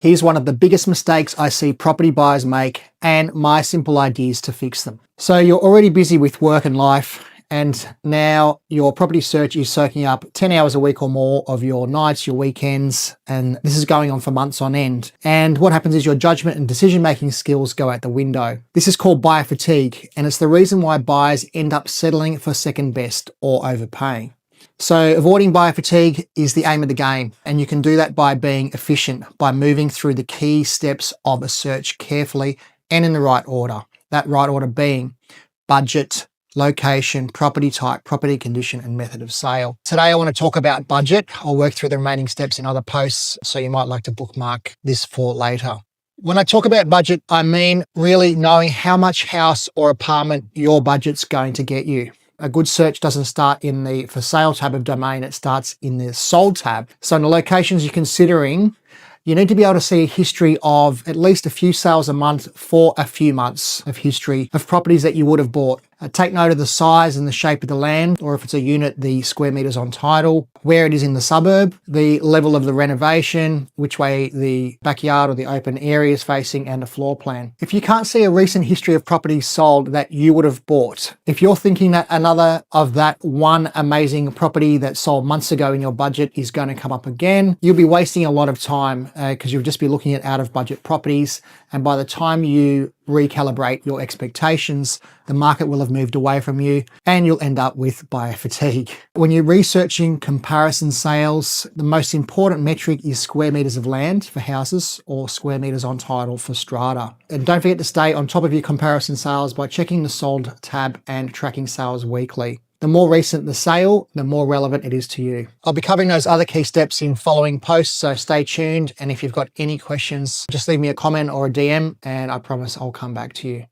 Here's one of the biggest mistakes I see property buyers make and my simple ideas to fix them. So you're already busy with work and life, and now your property search is soaking up 10 hours a week or more of your nights, your weekends, and this is going on for months on end. And what happens is your judgment and decision-making skills go out the window. This is called buyer fatigue, and it's the reason why buyers end up settling for second best or overpaying. So avoiding buyer fatigue is the aim of the game, and you can do that by being efficient, by moving through the key steps of a search carefully and in the right order. That right order being budget, location, property type, property condition, and method of sale. Today I want to talk about budget. I'll work through the remaining steps in other posts, so you might like to bookmark this for later. When I talk about budget, I mean really knowing how much house or apartment your budget's going to get you. A good search doesn't start in the for sale tab of domain, it starts in the sold tab. So in the locations you're considering, you need to be able to see a history of at least a few sales a month for a few months of history of properties that you would have bought. Take note of the size and the shape of the land, or if it's a unit, the square meters on title, where it is in the suburb, the level of the renovation, which way the backyard or the open area is facing, and the floor plan. If you can't see a recent history of properties sold that you would have bought, if you're thinking that another of that one amazing property that sold months ago in your budget is going to come up again, you'll be wasting a lot of time because you'll just be looking at out of budget properties. And by the time you recalibrate your expectations, the market will have moved away from you and you'll end up with buyer fatigue. When you're researching comparison sales, the most important metric is square meters of land for houses or square meters on title for strata. And don't forget to stay on top of your comparison sales by checking the sold tab and tracking sales weekly. The more recent the sale, the more relevant it is to you. I'll be covering those other key steps in following posts, so stay tuned. And if you've got any questions, just leave me a comment or a DM and I promise I'll come back to you.